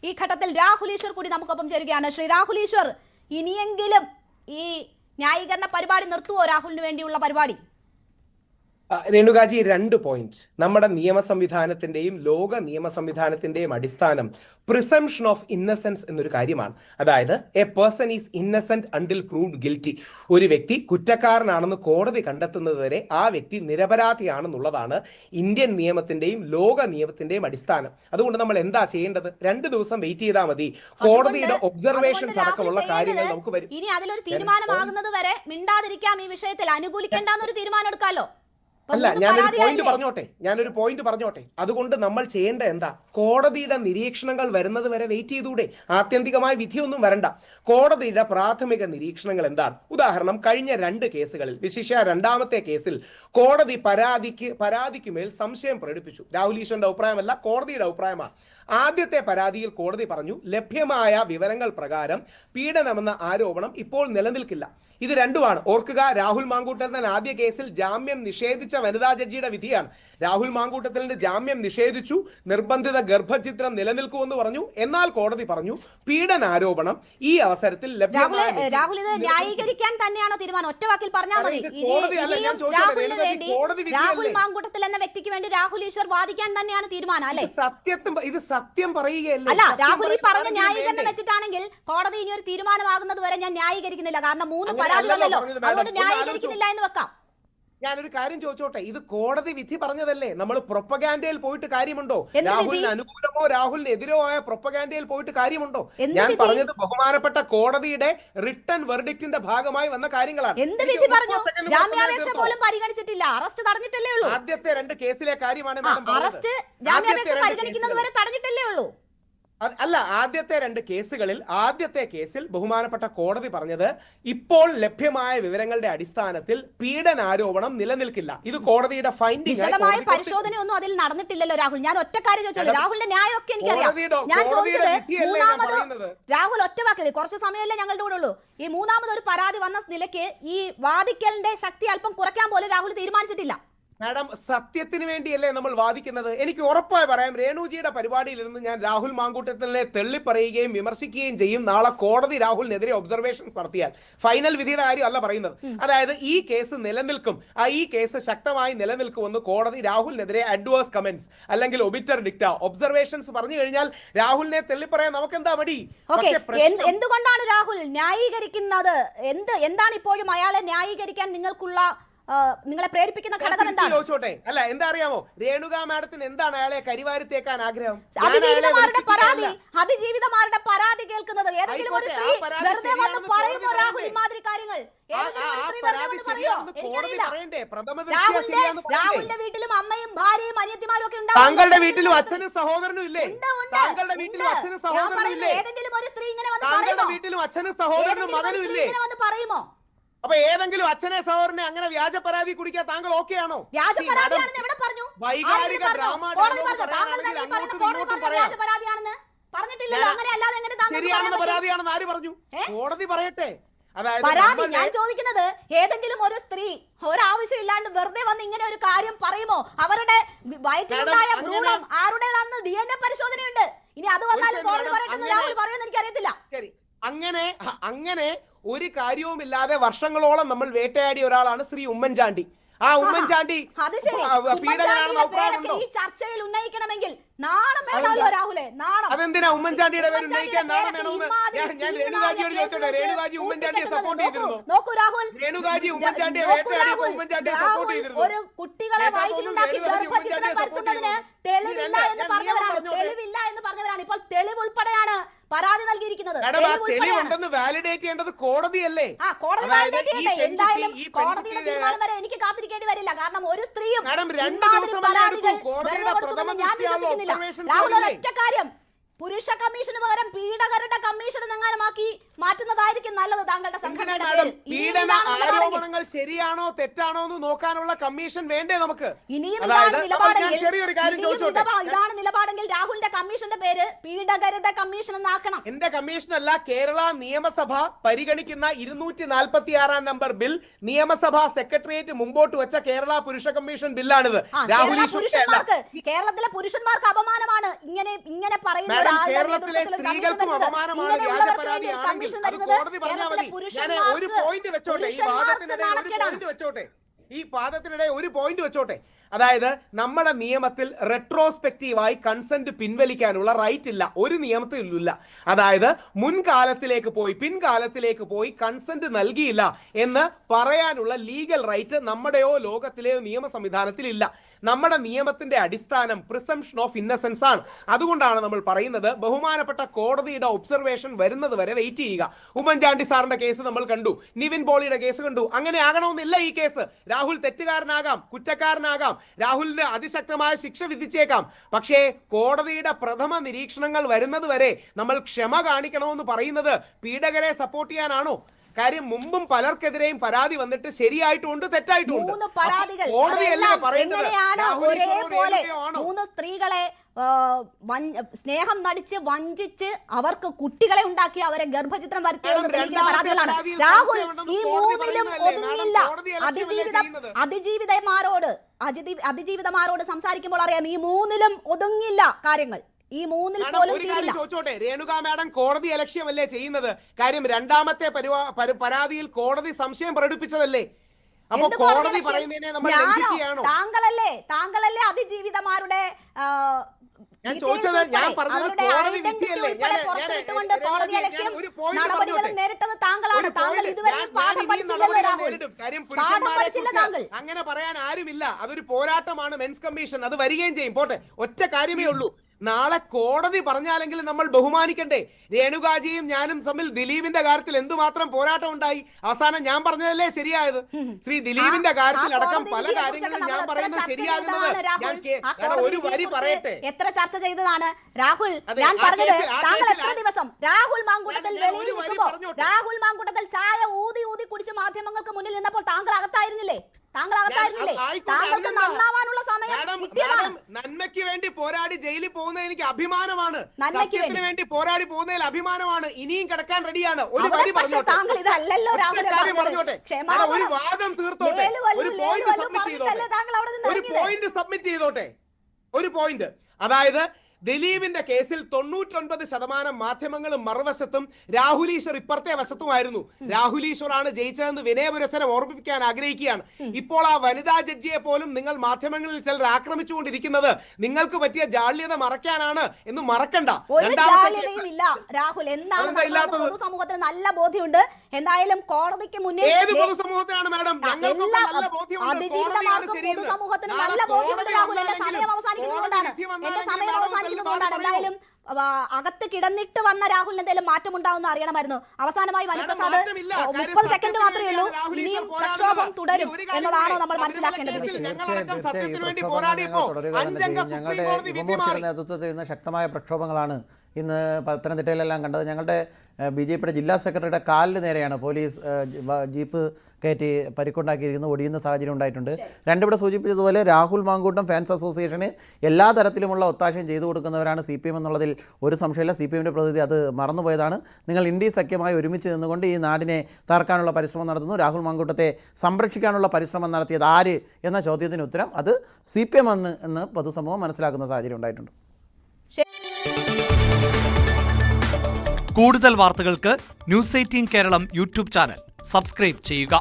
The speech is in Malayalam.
ഈ ഘട്ടത്തിൽ രാഹുൽ ഈശ്വർ കൂടി നമുക്കൊപ്പം ചേരുകയാണ്. ശ്രീ രാഹുൽ ഈശ്വർ, ഇനിയെങ്കിലും ഈ ന്യായീകരണ പരിപാടി നിർത്തുവോ? രാഹുലിന് വേണ്ടിയുള്ള പരിപാടി? രേണുകാജി, 2 പോയിന്റ്. നമ്മുടെ നിയമ സംവിധാനത്തിന്റെയും ലോക നിയമ സംവിധാനത്തിന്റെയും അടിസ്ഥാനം പ്രിസംപ്ഷൻ ഓഫ് ഇന്നസെൻസ് എന്നൊരു കാര്യമാണ്. അതായത് A person is Innocent until proved guilty. ഒരു വ്യക്തി കുറ്റക്കാരനാണെന്ന് കോടതി കണ്ടെത്തുന്നത് വരെ ആ വ്യക്തി നിരപരാധിയാണെന്നുള്ളതാണ് ഇന്ത്യൻ നിയമത്തിന്റെയും ലോക നിയമത്തിന്റെയും അടിസ്ഥാനം. അതുകൊണ്ട് നമ്മൾ എന്താ ചെയ്യേണ്ടത്? 2 ദിവസം വെയിറ്റ് ചെയ്താൽ മതി. കോടതിയുടെ ഒബ്സർവേഷൻസ് അടക്കമുള്ള കാര്യങ്ങൾ നമുക്ക് വരും. ഇനി അതിലൊരു തീരുമാനമാകുന്നത് വരെ മിണ്ടാതിരിക്കാം, ഈ വിഷയത്തിൽ അനുകൂലിക്കേണ്ടെന്നൊരു തീരുമാനം എടുക്കാമല്ലോ. അല്ല, ഞാനൊരു പോയിന്റ് പറഞ്ഞോട്ടെ. അതുകൊണ്ട് നമ്മൾ ചെയ്യേണ്ട എന്താ? കോടതിയുടെ നിരീക്ഷണങ്ങൾ വരുന്നത് വരെ വെയിറ്റ് ചെയ്തൂടെ? ആത്യന്തികമായ വിധിയൊന്നും വരണ്ട. കോടതിയുടെ പ്രാഥമിക നിരീക്ഷണങ്ങൾ എന്താണ്? ഉദാഹരണം, കഴിഞ്ഞ 2 കേസുകളിൽ, വിശേഷ 2ാമത്തെ കേസിൽ കോടതി പരാതിക്ക് മേൽ സംശയം പ്രകടിപ്പിച്ചു. രാഹുൽ ഈശ്വറിന്റെ അഭിപ്രായമല്ല, കോടതിയുടെ അഭിപ്രായമാണ്. ആദ്യത്തെ പരാതിയിൽ കോടതി പറഞ്ഞു, ലഭ്യമായ വിവരങ്ങൾ പ്രകാരം പീഡനമെന്ന ആരോപണം ഇപ്പോൾ നിലനിൽക്കില്ല. ഇത് രണ്ടുമാണ്. ഓർക്കുക, രാഹുൽ മാങ്കൂട്ടത്തിൽ ആദ്യ കേസിൽ ജാമ്യം നിഷേധിച്ച വനിതാ ജഡ്ജിയുടെ വിധിയാണ്. രാഹുൽ മാങ്കൂട്ടത്തലിന്റെ ജാമ്യം നിഷേധിച്ചു, നിർബന്ധിത ഗർഭചിത്രം നിലനിൽക്കുമെന്ന് പറഞ്ഞു. എന്നാൽ കോടതി പറഞ്ഞു പീഡനാരോപണം ഈ അവസരത്തിൽ രാഹുൽ ഇത് ന്യായീകരിക്കാൻ തന്നെയാണോ തീരുമാനം? ഒറ്റ വാക്കിൽ പറഞ്ഞാൽ മതി. രാഹുൽ മാങ്കൂട്ടത്തിൽ എന്ന വ്യക്തിക്ക് വേണ്ടി രാഹുൽ ഈശ്വർ വാദിക്കാൻ തന്നെയാണ് തീരുമാനം, അല്ലെ? ഇത് സത്യം പറയുകയല്ല. അല്ല, രാഹുൽ ഈ പറഞ്ഞ ന്യായീകരണം വെച്ചിട്ടാണെങ്കിൽ കോടതി ഇനി ഒരു തീരുമാനമാകുന്നത് വരെ ഞാൻ ന്യായീകരിക്കുന്നില്ല, കാരണം 3 പരാതി വന്നല്ലോ, അതുകൊണ്ട് ന്യായീകരിക്കുന്നില്ല എന്ന് വെക്കാം. ഞാനൊരു കാര്യം ചോദിച്ചോട്ടെ, ഇത് കോടതി വിധി പറഞ്ഞതല്ലേ? നമ്മൾ പ്രൊപ്പഗാൻഡയിൽ പോയിട്ട് കാര്യമുണ്ടോ? രാഹുലിന് അനുകൂലമോ രാഹുലിനെതിരോ ആയ പ്രൊപ്പഗാൻഡയിൽ പോയിട്ട് കാര്യമുണ്ടോ? ഞാൻ പറഞ്ഞത് ബഹുമാനപ്പെട്ട കോടതിയുടെ റിട്ടൺ വെർഡിക്റ്റിന്റെ ഭാഗമായി വന്ന കാര്യങ്ങളാണ്. എന്ത് വിധി പറഞ്ഞു? ജാമ്യാപേക്ഷ പോലും പരിഗണിച്ചിട്ടില്ല, അറസ്റ്റ് തടഞ്ഞിട്ടല്ലേ ഉള്ളൂ. ആദ്യത്തെ 2 കേസിലെ കാര്യമാണ്. അറസ്റ്റ് ജാമ്യാപേക്ഷ പരിഗണിക്കുന്നത് വരെ തടഞ്ഞിട്ടല്ലേ ഉള്ളൂ. അല്ല, ആദ്യത്തെ 2 കേസുകളിൽ ആദ്യത്തെ കേസിൽ ബഹുമാനപ്പെട്ട കോടതി പറഞ്ഞത് ഇപ്പോൾ ലഭ്യമായ വിവരങ്ങളുടെ അടിസ്ഥാനത്തിൽ പീഡനാരോപണം നിലനിൽക്കില്ല. ഇത് കോടതിയുടെ ഫൈൻഡിംഗ്. വിശദമായ പരിശോധനയൊന്നും അതിൽ നടന്നിട്ടില്ലല്ലോ രാഹുൽ. ഞാൻ ഒറ്റ കാര്യം ചോദിച്ചോളൂ, രാഹുലിന്റെ ന്യായമൊക്കെ എനിക്കറിയാം. ഞാൻ ചോദിച്ചത് രാഹുൽ ഒറ്റ വാക്കിൽ, കുറച്ച് സമയമല്ലേ ഞങ്ങളുടെ കൂടെ ഉള്ളൂ. ഈ 3ാമതൊരു പരാതി വന്ന നിലയ്ക്ക് ഈ വാദിക്കലിന്റെ ശക്തി അല്പം കുറയ്ക്കാൻ പോലും രാഹുൽ തീരുമാനിച്ചിട്ടില്ല. മാഡം, സത്യത്തിന് വേണ്ടിയല്ലേ നമ്മൾ വാദിക്കുന്നത്? എനിക്ക് ഉറപ്പായി പറയാം, രേണുജിയുടെ പരിപാടിയിൽ ഇരുന്ന് ഞാൻ രാഹുൽ മാങ്കൂട്ടത്തിനെ തള്ളിപ്പറയുകയും വിമർശിക്കുകയും ചെയ്യും. നാളെ കോടതി രാഹുലിനെതിരെ ഒബ്സർവേഷൻസ് നടത്തിയാൽ. ഫൈനൽ വിധിയുടെ കാര്യം അല്ല പറയുന്നത്. അതായത് ഈ കേസ് നിലനിൽക്കും, ഈ കേസ് ശക്തമായി നിലനിൽക്കുമെന്ന് കോടതി രാഹുലിനെതിരെ അഡ്വേഴ്സ് കമന്റ്സ് അല്ലെങ്കിൽ ഒബിറ്റർ ഡിക്റ്റ ഒബ്സർവേഷൻസ് പറഞ്ഞു കഴിഞ്ഞാൽ രാഹുലിനെ തള്ളിപ്പറയാൻ നമുക്ക് എന്താ മടി? എന്തുകൊണ്ടാണ് രാഹുൽ ന്യായീകരിക്കുന്നത്? എന്താണ് ഇപ്പോഴും അയാളെ ന്യായീകരിക്കാൻ നിങ്ങളെ പ്രേരിപ്പിക്കുന്ന ഘടകം എന്താണ്? ചോദിച്ചോട്ടെ. അല്ല, എന്താ അറിയാമോ, രേണുക മാഡത്തിന് എന്താണ് അയാളെ കരിവാരിത്തേക്കാൻ ആഗ്രഹം? അതിജീവിതമാരുടെ പരാതി കേൾക്കുന്നത് ഏതെങ്കിലും ഒരു സ്ത്രീ വെറുതെ വന്ന് പറയുമോ രാഹുൽ ഇമാതിരി കാര്യങ്ങൾ? രാഹുലിന്റെ വീട്ടിലും അമ്മയും ഭാര്യയും അനിയത്തിമാരും ഒക്കെ ഉണ്ടാവും. താങ്കളുടെ വീട്ടിലും അച്ഛനും സഹോദരനും ഇല്ലേ? താങ്കളുടെ വീട്ടിലും അച്ഛനും സഹോദരനും ഇല്ലേ? ഏതെങ്കിലും ഒരു സ്ത്രീ ഇങ്ങനെ വന്ന് താങ്കളുടെ വീട്ടിലും അച്ഛനും സഹോദരനും മകനും ഇല്ലേ? പറയുമോ? അപ്പൊ ഏതെങ്കിലും അച്ഛനെ സഹോദരനെ അങ്ങനെ വ്യാജ പരാതി കുടിക്കാൻ താങ്കൾ ഓക്കെ ആണോ? വൈകാരിക ഡ്രാമ ശരിയാണെന്ന പരാതിയാണെന്ന് ആര് പറഞ്ഞു? കോടതി പറയട്ടെ. പരാതി ഞാൻ ചോദിക്കുന്നത്, ഏതെങ്കിലും ഒരു സ്ത്രീ ഒരാവശ്യമില്ലാണ്ട് വെറുതെ വന്ന് ഇങ്ങനെ ഒരു കാര്യം പറയുമോ? അവരുടെ വയറ്റിലുണ്ടായ ഭ്രൂണം ആരുടേതാണെന്ന് DNA പരിശോധനയുണ്ട്. ഇനി അത് വന്നാലും കോടതി പറയട്ടെ രാഹുൽ പറയുമെന്ന് എനിക്ക് അറിയത്തില്ല. ശരി, അങ്ങനെ ഒരു കാര്യവുമില്ലാതെ വർഷങ്ങളോളം നമ്മൾ വേട്ടയാടിയ ഒരാളാണ് ശ്രീ ഉമ്മൻചാണ്ടി. ആ ഉമ്മൻചാണ്ടി ഈ ചർച്ചയിൽ ഉന്നയിക്കണമെങ്കിൽ നാണം വേണമല്ലോ രാഹുലെ. അതെന്തിനാ ഉമ്മൻചാണ്ടിയുടെ പേര് ഉന്നയിക്കാൻ നാണം വേണമെന്ന് ഞാൻ രേണുകാജിയോട് ചോദിച്ചോട്ടെ. രേണുകാജി ഉമ്മൻചാണ്ടിയെ സപ്പോർട്ട് ചെയ്തിരുന്നു. നോക്കൂ രാഹുൽ, രേണുകാജി ഉമ്മൻചാണ്ടിയെ വേട്ടയാടിയപ്പോൾ ഉമ്മൻചാണ്ടിയെ സപ്പോർട്ട് ചെയ്തിരുന്നു. ഒരു കുട്ടികളെ വയറ്റിലുണ്ടാക്കി ഗർഭചിത്രം വരുത്തുന്നതിന് തെളിവില്ല എന്ന് പറഞ്ഞവരാണ് ഇപ്പോൾ തെളിവ് ഉൾപ്പെടെയാണ് പരാതി നൽകിയിരിക്കുന്നത്. തെളിവുണ്ടെന്ന് വാലിഡേറ്റ് ചെയ്യേണ്ടത് കോടതിയല്ലേ? എന്തായാലും കോടതിയുടെ തീരുമാനം വരെ എനിക്ക് കാത്തിരിക്കേണ്ടി വരില്ല. കാരണം ഒരു സ്ത്രീയും ഞാൻ വിശ്വസിക്കുന്നില്ല. രാഹുൽ ഒറ്റ കാര്യം, പുരുഷ കമ്മീഷന് പകരം പീഡകരുടെ കമ്മീഷൻ എങ്ങാനുമാക്കി മാറ്റുന്നതായിരിക്കും നല്ലത്. താങ്കളുടെ സംഘടനയുടെ പീഡന ആരോപണങ്ങൾ ശരിയാണോ തെറ്റാണോ എന്ന് നോക്കാനുള്ള കമ്മീഷൻ വേണ്ടേ നമുക്ക്? ഇതാണ് നിലപാടെങ്കിൽ രാഹുലിന്റെ കമ്മീഷന്റെ പേര് പീഡകരുടെ കമ്മീഷൻ എന്നാക്കണം. എന്റെ കമ്മീഷൻ അല്ല, കേരള നിയമസഭ പരിഗണിക്കുന്ന 246-ാം നമ്പർ ബിൽ നിയമസഭാ സെക്രട്ടേറിയറ്റ് മുമ്പോട്ട് വെച്ച കേരള പുരുഷ കമ്മീഷൻ ബില്ലാണിത്. കേരളത്തിലെ പുരുഷന്മാർക്ക് അപമാനമാണ് ഇങ്ങനെ പറയുന്നത്. ഒരാളുടെ കേരളത്തിലെ നേതൃത്വത്തിൽ സ്ത്രീകൾക്കും കമ്മീഷൻ അപമാനമാണ് വ്യാജപരാധി ആണെങ്കിൽ അത് കോടതി പറഞ്ഞാൽ മതി. ഞാൻ ഒരു പോയിന്റ് വെച്ചോട്ടെ, ഈ വാദത്തിനിടെ ഒരു പോയിന്റ് വെച്ചോട്ടെ, ഈ വാദത്തിനിടെ ഒരു പോയിന്റ് വെച്ചോട്ടെ. അതായത് നമ്മുടെ നിയമത്തിൽ റെട്രോസ്പെക്റ്റീവായി കൺസെന്റ് പിൻവലിക്കാനുള്ള റൈറ്റ് ഇല്ല, ഒരു നിയമത്തിലില്ല. അതായത് മുൻകാലത്തിലേക്ക് പോയി പിൻകാലത്തിലേക്ക് പോയി കൺസെന്റ് നൽകിയില്ല എന്ന് പറയാനുള്ള ലീഗൽ റൈറ്റ് നമ്മുടെയോ ലോകത്തിലെയോ നിയമ സംവിധാനത്തിലില്ല. നമ്മുടെ നിയമത്തിന്റെ അടിസ്ഥാനം പ്രിസംപ്ഷൻ ഓഫ് ഇന്നസെൻസ് ആണ്. അതുകൊണ്ടാണ് നമ്മൾ പറയുന്നത് ബഹുമാനപ്പെട്ട കോടതിയുടെ ഒബ്സർവേഷൻ വരുന്നത് വരെ വെയിറ്റ് ചെയ്യുക. ഉമ്മൻചാണ്ടി സാറിന്റെ കേസ് നമ്മൾ കണ്ടു, നിവിൻ പോളിയുടെ കേസ് കണ്ടു. അങ്ങനെ ആകണമെന്നില്ല ഈ കേസ്. രാഹുൽ തെറ്റുകാരനാകാം, കുറ്റക്കാരനാകാം, രാഹുലിന് അതിശക്തമായ ശിക്ഷ വിധിച്ചേക്കാം. പക്ഷേ കോടതിയുടെ പ്രഥമ നിരീക്ഷണങ്ങൾ വരുന്നത് വരെ നമ്മൾ ക്ഷമ കാണിക്കണമെന്ന് പറയുന്നത് പീഡകരെ സപ്പോർട്ട് ചെയ്യാനാണോ? കാര്യം മുമ്പും പലർക്കെതിരെയും പരാതി വന്നിട്ട് ശരിയായിട്ടുണ്ട് തെറ്റായിട്ടുണ്ട്. മൂന്ന് സ്ത്രീകളെ സ്നേഹം നടിച്ച് വഞ്ചിച്ച് അവർക്ക് കുട്ടികളെ ഉണ്ടാക്കി അവരെ ഗർഭചിത്രം വരുത്തിയ പരാതികളാണ്. രാഹുൽ ഈ മൂന്നിലും ഒതുങ്ങില്ല. അതിജീവിതമാരോട് സംസാരിക്കുമ്പോൾ അറിയാം ഈ മൂന്നിലും ഒതുങ്ങില്ല കാര്യങ്ങൾ. ഈ മൂന്നിൽ പോലും ചോദിച്ചോട്ടെ, രേണുക മാഡം കോടതി അലക്ഷ്യമല്ലേ ചെയ്യുന്നത്? കാര്യം രണ്ടാമത്തെ പരാതിയിൽ കോടതി സംശയം പ്രകടിപ്പിച്ചതല്ലേ? അപ്പൊ കോടതി പറയുന്നതിനെ നമ്മൾ ലംഘിക്കുകയാണോ? താങ്കളല്ലേ അതിജീവിതമാരുടെ ഞാൻ ചോദിച്ചത്, ഞാൻ പറഞ്ഞത് കോടതി വിധിയല്ലേ? കാര്യം പുരുഷന്മാരെ അങ്ങനെ പറയാൻ ആരുമില്ല. അതൊരു പോരാട്ടമാണ് മെൻസ് കമ്മീഷൻ, അത് വരികയും ചെയ്യും. പോട്ടെ, ഒറ്റ കാര്യമേ ഉള്ളൂ, നാളെ കോടതി പറഞ്ഞാലെങ്കിലും നമ്മൾ ബഹുമാനിക്കണ്ടേ? രേണുകാജിയും ഞാനും തമ്മിൽ ദിലീപിന്റെ കാര്യത്തിൽ എന്തുമാത്രം പോരാട്ടം ഉണ്ടായി. അവസാനം ഞാൻ പറഞ്ഞതല്ലേ ശരിയായത്? ശ്രീ ദിലീപിന്റെ കാര്യത്തിൽ അടക്കം പല കാര്യങ്ങളും ഞാൻ പറയുന്നത് ശരിയാകുന്നത്. ഒരു വരി പറയട്ടെ, എത്ര ചർച്ച ചെയ്തതാണ് രാഹുൽ? ഞാൻ പറഞ്ഞത് താങ്കൾ എത്ര ദിവസം രാഹുൽ മാങ്കൂട്ടത്തിൽ വെളിയിൽ നിൽക്കുമ്പോൾ, രാഹുൽ മാങ്കൂട്ടത്തിൽ ചായ ഊതി ഊതി കുടിച്ച് മാധ്യമങ്ങൾക്ക് മുന്നിൽ നിന്നപ്പോൾ താങ്കൾ അകത്തായിരുന്നില്ലേ? താങ്കൾക്ക് നന്നാവാനുള്ള സമയം കിട്ടിയതാണ്. നന്മയ്ക്ക് വേണ്ടി പോരാടി ജയിലിൽ പോകുന്നത് എനിക്ക് അഭിമാനമാണ്. സത്യത്തിന് വേണ്ടി പോരാടി പോകുന്നതിൽ അഭിമാനമാണ്. ഇനിയും കിടക്കാൻ റെഡിയാണ്. ഒരു വരി പറഞ്ഞോട്ടെ, ഒരു വാദം തീർത്തോട്ടെ, ഒരു പോയിന്റ് സബ്മിറ്റ് ചെയ്തോട്ടെ. ഒരു പോയിന്റ്, അതായത് ദിലീപിന്റെ കേസിൽ 99% മാധ്യമങ്ങളും മറുവശത്തും രാഹുൽ ഈശ്വർ ഇപ്പുറത്തെ വശത്തുമായിരുന്നു. രാഹുൽ ഈശ്വറാണ് ജയിച്ചതെന്ന് വിനയപുരസരം ഓർമ്മിപ്പിക്കാൻ ആഗ്രഹിക്കുകയാണ്. ഇപ്പോൾ ആ വനിതാ ജഡ്ജിയെ പോലും നിങ്ങൾ മാധ്യമങ്ങളിൽ ചിലർ ആക്രമിച്ചുകൊണ്ടിരിക്കുന്നത് നിങ്ങൾക്ക് പറ്റിയ ജാള്യത മറയ്ക്കാനാണ് എന്ന് മറക്കണ്ട. രാഹുൽ പൊതുസമൂഹത്തിന് നല്ല ബോധ്യമുണ്ട്. എന്തായാലും കോടതിക്ക് മുന്നേ ഏത് പൊതുസമൂഹത്തിനാണ് മാഡം? പൊതുസമൂഹത്തിന് നല്ല ബോധ്യമുണ്ട് രാഹുൽ. എന്റെ സമയം അവസാനിക്കുന്നതുകൊണ്ടാണ് എന്തായാലും അകത്ത് കിടന്നിട്ട് വന്ന രാഹുലിന് എന്തെങ്കിലും മാറ്റം ഉണ്ടാവുമെന്ന് അറിയണമായിരുന്നു. അവസാനമായി വനിപ്രസാദ് 30 സെക്കൻഡ് മാത്രമേ ഉള്ളൂ. ഇനിയും പ്രക്ഷോഭം തുടരും എന്നതാണോ നമ്മൾ മനസ്സിലാക്കേണ്ടത്? ഞങ്ങളുടെ ഉപമുഖ്യരുടെ നേതൃത്വത്തിൽ ഇന്ന് ശക്തമായ പ്രക്ഷോഭങ്ങളാണ് ഇന്ന് പത്തനംതിട്ടയിലെല്ലാം കണ്ടത്. ഞങ്ങളുടെ BJPയുടെ ജില്ലാ സെക്രട്ടറിയുടെ കാലിന് നേരെയാണ് പോലീസ് ജീപ്പ് കയറ്റി പരിക്കുണ്ടാക്കിയിരിക്കുന്നത്. ഒടിയുന്ന സാഹചര്യം ഉണ്ടായിട്ടുണ്ട്. രണ്ടിവിടെ സൂചിപ്പിച്ചതുപോലെ രാഹുൽ മാങ്കൂട്ടം ഫാൻസ് അസോസിയേഷന് എല്ലാ തരത്തിലുമുള്ള ഒത്താശയും ചെയ്തു കൊടുക്കുന്നവരാണ് CPM എന്നുള്ളതിൽ ഒരു സംശയമില്ല. CPMൻ്റെ പ്രതിനിധി അത് മറന്നുപോയതാണ്. നിങ്ങൾ ഇന്ത്യ സഖ്യമായി ഒരുമിച്ച് നിന്നുകൊണ്ട് ഈ നാടിനെ തകർക്കാനുള്ള പരിശ്രമം നടത്തുന്നു. രാഹുൽ മാങ്കൂട്ടത്തെ സംരക്ഷിക്കാനുള്ള പരിശ്രമം നടത്തിയത് ആര് എന്ന ചോദ്യത്തിന് ഉത്തരം അത് CPM എന്ന് പൊതുസമൂഹം മനസ്സിലാക്കുന്ന സാഹചര്യം ഉണ്ടായിട്ടുണ്ട്. കൂടുതൽ വാർത്തകൾക്ക് News 18 Keralam YouTube channel subscribe ചെയ്യുക.